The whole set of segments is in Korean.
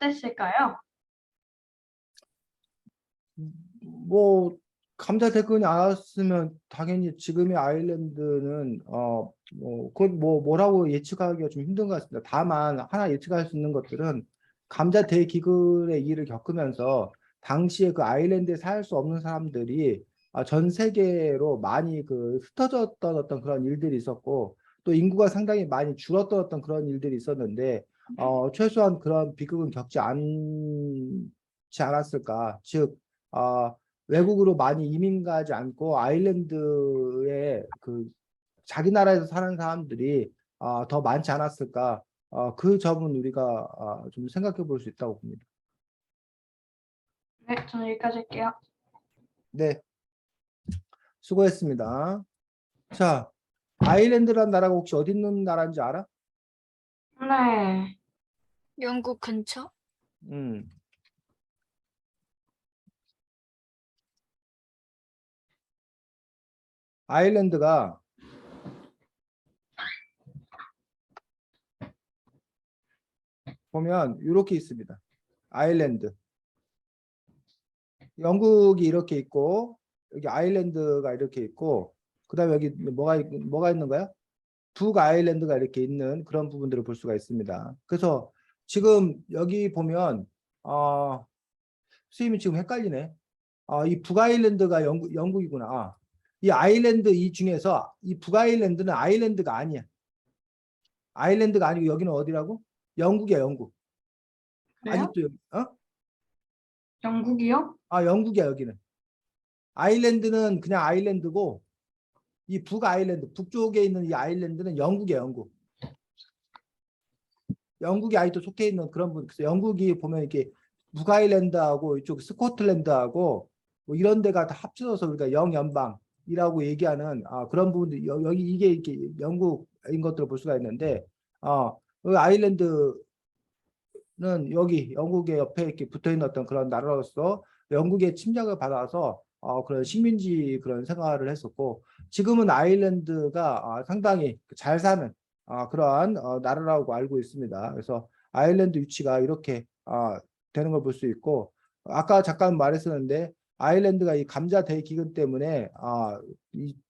어땠을까요? 뭐 감자 대근이 안 왔으면 당연히 지금의 아일랜드는 뭐라고 예측하기가 좀 힘든 것 같습니다. 다만 하나 예측할 수 있는 것들은 감자 대기근의 일을 겪으면서 당시에 그 아일랜드에 살 수 없는 사람들이 전 세계로 많이 그 흩어졌던 어떤 그런 일들이 있었고, 또 인구가 상당히 많이 줄었던 어떤 그런 일들이 있었는데 최소한 그런 비극은 겪지 않지 않았을까. 즉 외국으로 많이 이민 가지 않고 아일랜드에 그 자기 나라에서 사는 사람들이 더 많지 않았을까. 그 점은 우리가 좀 생각해 볼 수 있다고 봅니다. 네, 저는 여기까지 할게요. 네, 수고했습니다. 자, 아일랜드란 나라가 혹시 어디 있는 나라인지 알아? 네. 영국 근처? 음, 아일랜드가 보면 이렇게 있습니다. 아일랜드. 영국이 이렇게 있고, 여기 아일랜드가 이렇게 있고, 그 다음에 여기 뭐가 있는 거야? 북 아일랜드가 이렇게 있는 그런 부분들을 볼 수가 있습니다. 그래서 지금 여기 보면 선생님이 지금 헷갈리네. 이 북아일랜드가 영국이구나. 이 아일랜드 이 중에서 이 북아일랜드는 아일랜드가 아니야. 아일랜드가 아니고 여기는 어디라고? 영국이야, 영국. 그래요? 아직도 여기, 영국이요? 영국이야, 여기는. 아일랜드는 그냥 아일랜드고, 이 북아일랜드, 북쪽에 있는 이 아일랜드는 영국이야, 영국. 영국이 아직도 속해 있는 그런 분. 그래서 영국이 보면 이렇게 북아일랜드하고 이쪽 스코틀랜드하고 뭐 이런 데가 다 합쳐져서 우리가 영연방이라고 얘기하는 그런 부분들 여기 이게 이렇게 영국인 것들을 볼 수가 있는데 여기 아일랜드는 여기 영국의 옆에 이렇게 붙어 있는 어떤 그런 나라로서 영국의 침략을 받아서 그런 식민지 그런 생활을 했었고, 지금은 아일랜드가 상당히 잘 사는 그러한 나라라고 알고 있습니다. 그래서 아일랜드 위치가 이렇게 되는 걸 볼 수 있고, 아까 잠깐 말했었는데 아일랜드가 이 감자 대기근 때문에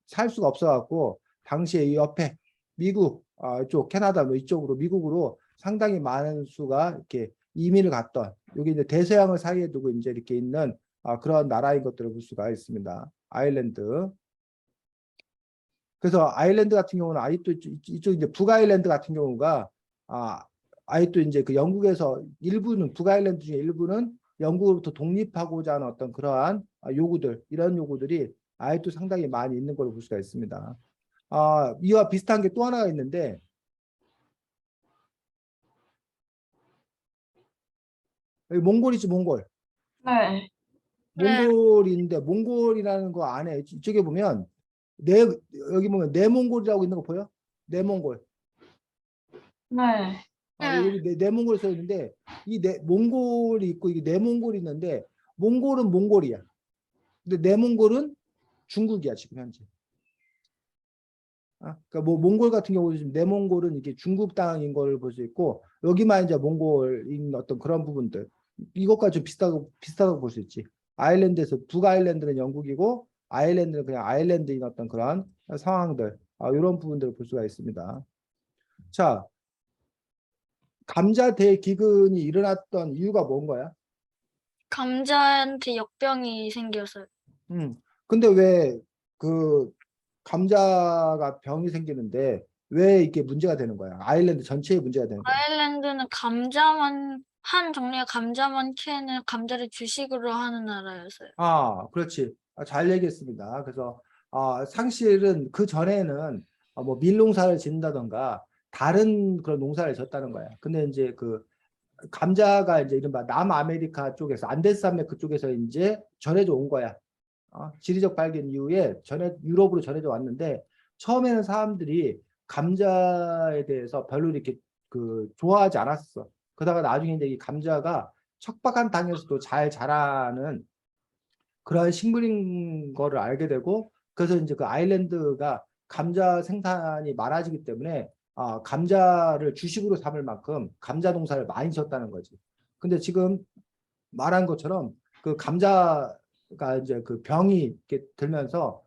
살 수가 없어갖고 당시에 이 옆에 미국 이쪽 캐나다 뭐 이쪽으로 미국으로 상당히 많은 수가 이렇게 이민을 갔던, 여기 이제 대서양을 사이에 두고 이제 이렇게 있는 그런 나라인 것들을 볼 수가 있습니다. 아일랜드. 그래서 아일랜드 같은 경우는 아직도 이쪽 이제 북아일랜드 같은 경우가 아직도 이제 그 영국에서 일부는 북아일랜드 중에 일부는 영국으로부터 독립하고자 하는 어떤 그러한 요구들, 이런 요구들이 아직도 상당히 많이 있는 걸로 볼 수가 있습니다. 이와 비슷한 게 또 하나가 있는데, 여기 몽골이지, 몽골. 네. 몽골인데 몽골이라는 거 안에 이쪽에 보면 여기 보면 내몽골이라고 있는 거 보여? 내몽골. 네. 여기 내몽골 써 있는데 이 몽골이 있고 이게 내몽골이 있는데, 몽골은 몽골이야. 근데 내몽골은 중국이야 지금 현재. 그러니까 뭐 몽골 같은 경우도 지금 내몽골은 이게 중국 땅인 걸 볼 수 있고, 여기만 이제 몽골인 어떤 그런 부분들, 이것과 좀 비슷하다고 볼 수 있지. 아일랜드에서 북아일랜드는 영국이고 아일랜드는 그냥 아일랜드인 어떤 그런 상황들, 이런 부분들을 볼 수가 있습니다. 자, 감자 대기근이 일어났던 이유가 뭔 거야? 감자한테 역병이 생겨서. 근데 왜 그 감자가 병이 생기는데 왜 이게 문제가 되는 거야? 아일랜드 전체에 문제가 되는 거야? 아일랜드는 한 종류의 감자만 캐는 감자를 주식으로 하는 나라여서요. 그렇지. 잘 얘기했습니다. 그래서 상실은 그 전에는 뭐 밀농사를 짓는다던가 다른 그런 농사를 졌다는 거야. 근데 이제 그 감자가 이제 이른바 남아메리카 쪽에서 안데스 산맥 그쪽에서 이제 전해져 온 거야. 지리적 발견 이후에 유럽으로 전해져 왔는데, 처음에는 사람들이 감자에 대해서 별로 이렇게 그 좋아하지 않았어. 그러다가 나중에 이제 이 감자가 척박한 땅에서도 잘 자라는 그런 식물인 거를 알게 되고, 그래서 이제 그 아일랜드가 감자 생산이 많아지기 때문에 감자를 주식으로 삼을 만큼 감자 농사를 많이 졌다는 거지. 근데 지금 말한 것처럼 그 감자가 이제 그 병이 이렇게 들면서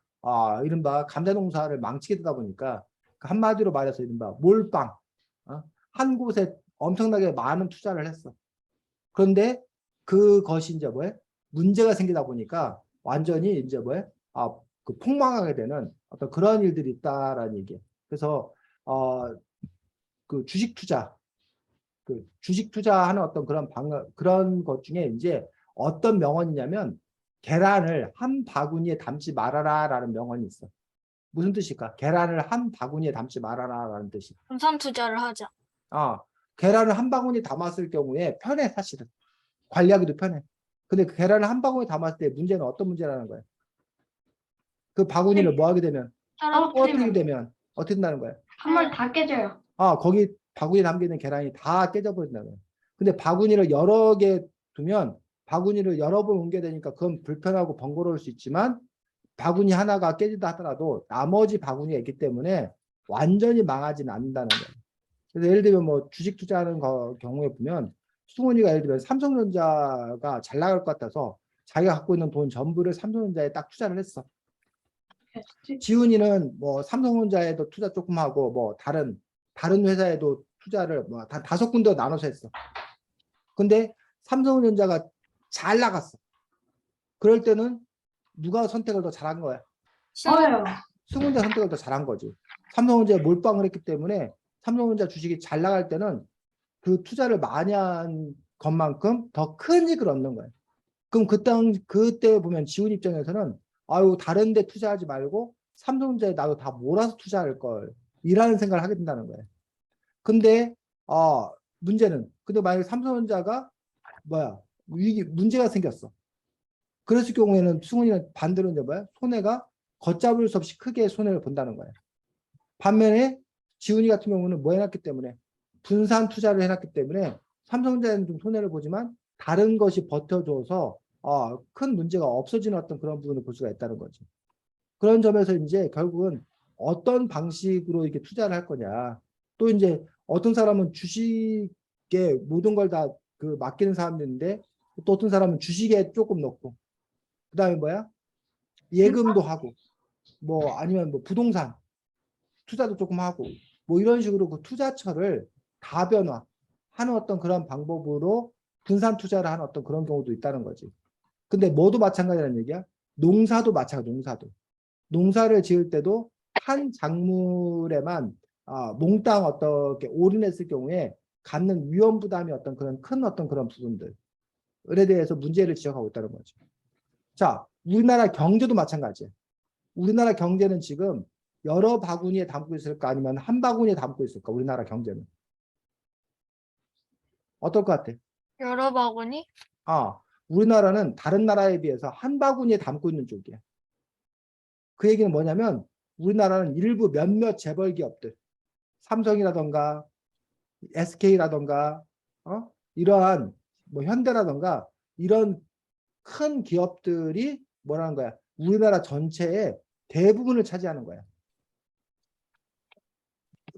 이른바 감자 농사를 망치게 되다 보니까 그 한마디로 말해서 이른바 몰빵, 한 곳에 엄청나게 많은 투자를 했어. 그런데 그것이 이제 뭐예요? 문제가 생기다 보니까 완전히 이제 뭐예요? 그 폭망하게 되는 어떤 그런 일들이 있다라는 얘기예요. 그래서 그 주식 투자하는 어떤 그런 것 중에 이제 어떤 명언이냐면 계란을 한 바구니에 담지 말아라라는 명언이 있어. 무슨 뜻일까? 계란을 한 바구니에 담지 말아라라는 뜻이. 분산 투자를 하자. 계란을 한 바구니에 담았을 경우에 편해, 사실은. 관리하기도 편해. 근데 그 계란을 한 바구니에 담았을 때 문제는 어떤 문제라는 거야? 그 바구니를 뭐 하게 되면, 떨어뜨리게 되면 어떻게 된다는 거야? 한 번 다 깨져요. 거기 바구니에 담겨있는 계란이 다 깨져버린다는 거야. 근데 바구니를 여러 개 두면 바구니를 여러 번 옮겨야 되니까 그건 불편하고 번거로울 수 있지만 바구니 하나가 깨지다 하더라도 나머지 바구니가 있기 때문에 완전히 망하지는 않는다는 거예요. 그래서 예를 들면 뭐 주식 투자하는 경우에 보면 승훈이가 예를 들면 삼성전자가 잘 나갈 것 같아서 자기가 갖고 있는 돈 전부를 삼성전자에 딱 투자를 했어. 지훈이는 뭐 삼성전자에도 투자 조금 하고 뭐 다른 회사에도 투자를 뭐 다 5군데 나눠서 했어. 근데 삼성전자가 잘 나갔어. 그럴 때는 누가 선택을 더 잘한 거야? 저요. 승훈자 선택을 더 잘한 거지. 삼성전자에 몰빵을 했기 때문에 삼성전자 주식이 잘 나갈 때는 그 투자를 많이 한 것만큼 더 큰 이익을 얻는 거예요. 그럼 그때 보면 지훈 입장에서는 다른 데 투자하지 말고 삼성전자에 나도 다 몰아서 투자할 걸 이라는 생각을 하게 된다는 거예요. 근데 문제는 근데 만약에 삼성전자가 문제가 생겼어. 그랬을 경우에는 승훈이는 반대로 이제 손해가 걷잡을 수 없이 크게 손해를 본다는 거예요. 반면에 지훈이 같은 경우는 뭐 해놨기 때문에 분산 투자를 해놨기 때문에 삼성전자는 좀 손해를 보지만 다른 것이 버텨줘서 큰 문제가 없어지는 어떤 그런 부분을 볼 수가 있다는 거죠. 그런 점에서 이제 결국은 어떤 방식으로 이렇게 투자를 할 거냐. 또 이제 어떤 사람은 주식에 모든 걸 다 그 맡기는 사람들인데 또 어떤 사람은 주식에 조금 넣고 그다음에 예금도 하고 뭐 아니면 뭐 부동산 투자도 조금 하고 뭐 이런 식으로 그 투자처를 다변화하는 어떤 그런 방법으로 분산 투자를 하는 어떤 그런 경우도 있다는 거지. 근데 뭐도 마찬가지라는 얘기야. 농사도 마찬가지. 농사를 지을 때도 한 작물에만 몽땅 어떻게 올인했을 경우에 갖는 위험 부담이 어떤 그런 큰 어떤 그런 부분들에 대해서 문제를 지적하고 있다는 거죠. 자, 우리나라 경제도 마찬가지예요. 우리나라 경제는 지금 여러 바구니에 담고 있을까 아니면 한 바구니에 담고 있을까? 우리나라 경제는 어떨 것 같아? 여러 바구니? 우리나라는 다른 나라에 비해서 한 바구니에 담고 있는 쪽이야. 그 얘기는 뭐냐면 우리나라는 일부 몇몇 재벌 기업들, 삼성이라던가 SK라던가 이러한 뭐 현대라던가 이런 큰 기업들이 뭐라는 거야? 우리나라 전체의 대부분을 차지하는 거야.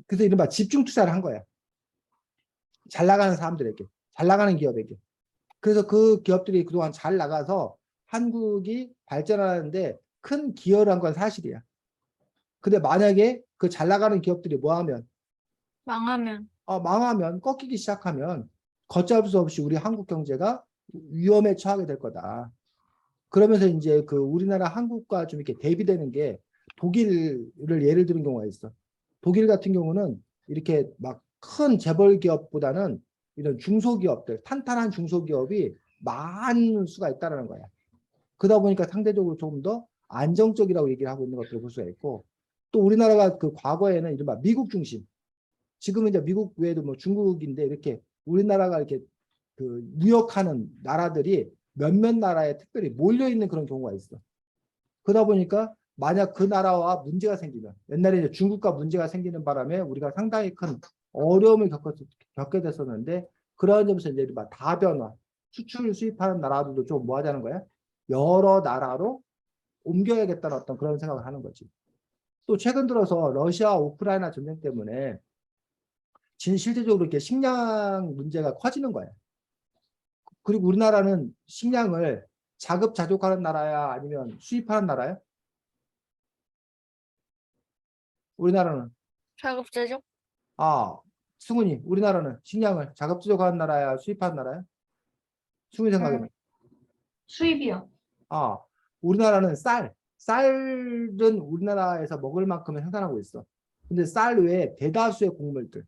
그래서 이른바 집중 투자를 한 거야. 잘 나가는 사람들에게, 잘 나가는 기업에게. 그래서 그 기업들이 그동안 잘 나가서 한국이 발전하는데 큰 기여를 한 건 사실이야. 근데 만약에 그 잘 나가는 기업들이 뭐 하면? 망하면, 꺾이기 시작하면 걷잡을 수 없이 우리 한국 경제가 위험에 처하게 될 거다. 그러면서 이제 그 우리나라 한국과 좀 이렇게 대비되는 게 독일을 예를 드는 경우가 있어. 독일 같은 경우는 이렇게 막 큰 재벌 기업보다는 이런 중소기업들, 탄탄한 중소기업이 많은 수가 있다는 거야. 그러다 보니까 상대적으로 조금 더 안정적이라고 얘기를 하고 있는 것들을 볼 수가 있고, 또 우리나라가 그 과거에는 이른바 미국 중심, 지금은 이제 미국 외에도 뭐 중국인데 이렇게 우리나라가 이렇게 그 무역하는 나라들이 몇몇 나라에 특별히 몰려 있는 그런 경우가 있어. 그러다 보니까 만약 그 나라와 문제가 생기면, 옛날에 이제 중국과 문제가 생기는 바람에 우리가 상당히 큰 어려움을 겪게 됐었는데, 그런 점에서 이제 다변화, 수출 수입하는 나라들도 좀 뭐 하자는 거야? 여러 나라로 옮겨야겠다는 어떤 그런 생각을 하는 거지. 또 최근 들어서 러시아 우크라이나 전쟁 때문에 실질적으로 이렇게 식량 문제가 커지는 거야. 그리고 우리나라는 식량을 자급자족하는 나라야 아니면 수입하는 나라야? 우리나라는 자급자족? 승훈이 우리나라는 식량을 자급자족하는 나라야 수입하는 나라야? 승훈이 생각에는 수입이요. 우리나라는 쌀은 우리나라에서 먹을 만큼은 생산하고 있어. 근데 쌀 외에 대다수의 곡물들,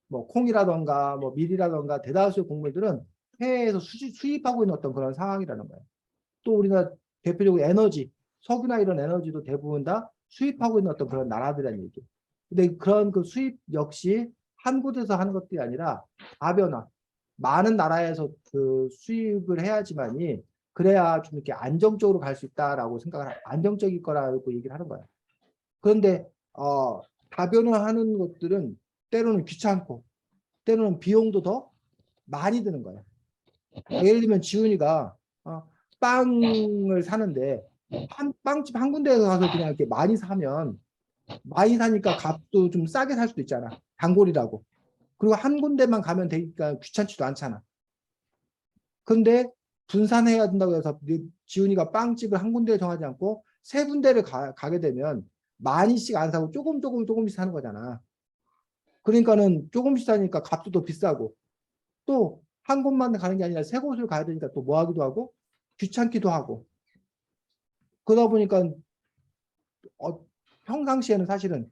뭐 콩이라던가 뭐 밀이라던가 대다수의 곡물들은 해외에서 수입하고 있는 어떤 그런 상황이라는 거예요. 또 우리나라 대표적으로 에너지, 석유나 이런 에너지도 대부분 다 수입하고 있는 어떤 그런 나라들이라는 얘기. 근데 그런 그 수입 역시 한 곳에서 하는 것들이 아니라 다변화, 많은 나라에서 그 수입을 해야지만이 그래야 좀 이렇게 안정적으로 갈 수 있다라고 안정적일 거라고 얘기를 하는 거야. 그런데 다변화하는 것들은 때로는 귀찮고 때로는 비용도 더 많이 드는 거야. 예를 들면 지훈이가 빵을 사는데 빵집 한 군데에 가서 그냥 이렇게 많이 사니까 값도 좀 싸게 살 수도 있잖아. 단골이라고. 그리고 한 군데만 가면 되니까 귀찮지도 않잖아. 근데 분산해야 된다고 해서 지훈이가 빵집을 한 군데에 정하지 않고 세 군데를 가게 되면 많이씩 안 사고 조금씩 사는 거잖아. 그러니까는 조금씩 사니까 값도 더 비싸고 또 한 곳만 가는 게 아니라 세 곳을 가야 되니까 또 뭐 하기도 하고 귀찮기도 하고 그러다 보니까 평상시에는 사실은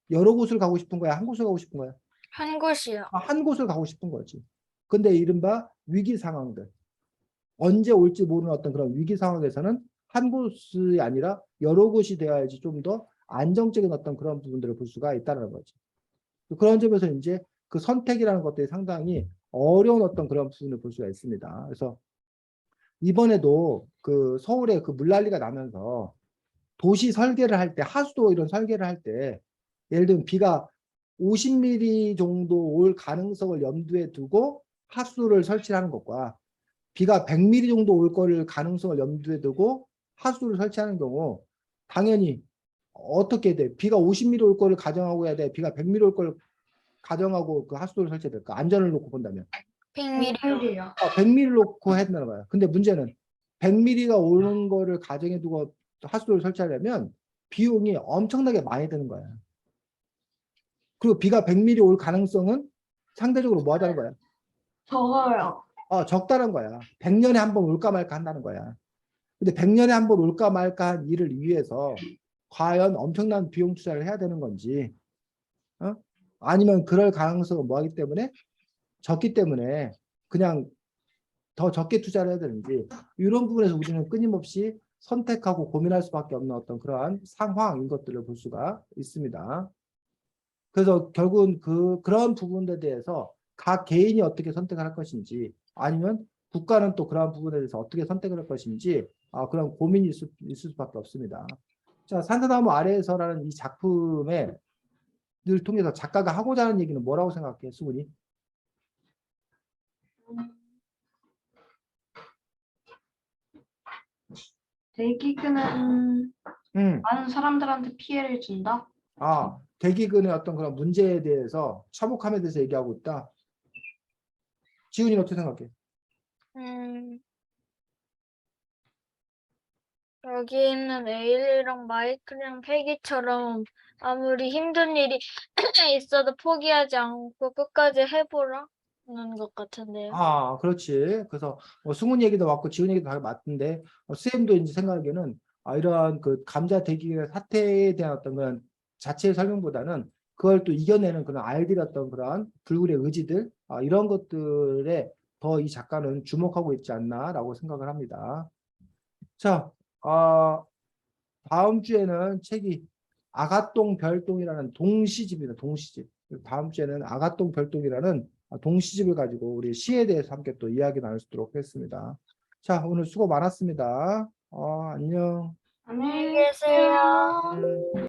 여러 곳을 가고 싶은 거야? 한 곳을 가고 싶은 거야? 한 곳이요. 한 곳을 가고 싶은 거지. 근데 이른바 위기 상황들. 언제 올지 모르는 어떤 그런 위기 상황에서는 한 곳이 아니라 여러 곳이 되어야지 좀 더 안정적인 어떤 그런 부분들을 볼 수가 있다는 거지. 그런 점에서 이제 그 선택이라는 것들이 상당히 어려운 어떤 그런 부분을 볼 수가 있습니다. 그래서 이번에도 그 서울에 그 물난리가 나면서 도시 설계를 할 때, 하수도 이런 설계를 할 때, 예를 들면 비가 50mm 정도 올 가능성을 염두에 두고 하수도를 설치하는 것과 비가 100mm 정도 올 거를 가능성을 염두에 두고 하수도를 설치하는 경우 당연히 어떻게 돼? 비가 50mm 올 거를 가정하고 해야 돼? 비가 100mm 올 거를 가정하고 그 하수도를 설치해야 될까? 안전을 놓고 본다면. 100mm. 100mm요. 100mm를 놓고 해야 된다는 거야. 근데 문제는 100mm가 오는 거를 가정해 두고 하수도를 설치하려면 비용이 엄청나게 많이 드는 거야. 그리고 비가 100mm 올 가능성은 상대적으로 뭐 하다는 거야? 적어요. 적다는 거야. 100년에 한 번 올까 말까 한다는 거야. 근데 100년에 한 번 올까 말까 한 일을 위해서 과연 엄청난 비용 투자를 해야 되는 건지 아니면 그럴 가능성은 뭐 하기 때문에 적기 때문에 그냥 더 적게 투자를 해야 되는지 이런 부분에서 우리는 끊임없이 선택하고 고민할 수밖에 없는 어떤 그러한 상황인 것들을 볼 수가 있습니다. 그래서 결국은 그런 부분에 대해서 각 개인이 어떻게 선택을 할 것인지 아니면 국가는 또 그러한 부분에 대해서 어떻게 선택을 할 것인지 그런 고민이 있을 수밖에 없습니다. 자, 산사나무 아래에서라는 이 작품을 통해서 작가가 하고자 하는 얘기는 뭐라고 생각해, 수근이? 대기근은 많은 사람들한테 피해를 준다. 대기근의 어떤 그런 문제에 대해서 처목함에 대해서 얘기하고 있다. 지훈이 어떻게 생각해? 여기 있는 에일리랑 마이클이랑 패기처럼 아무리 힘든 일이 있어도 포기하지 않고 끝까지 해보라는 것 같은데요. 그렇지. 그래서 승훈 얘기도 맞고 지훈 얘기도 다 맞는데 쌤도 이제 생각에는 이러한 그 감자 대기 사태에 대한 어떤 그런 자체의 설명보다는 그걸 또 이겨내는 그런 아이들 어떤 그런 불굴의 의지들 이런 것들에 더 이 작가는 주목하고 있지 않나라고 생각을 합니다. 자, 다음 주에는 책이 아가똥 별똥이라는 동시집입니다. 동시집. 다음 주에는 아가똥 별똥이라는 동시집을 가지고 우리 시에 대해서 함께 또 이야기 나누도록 하겠습니다. 자, 오늘 수고 많았습니다. 안녕. 안녕히 계세요. 계세요.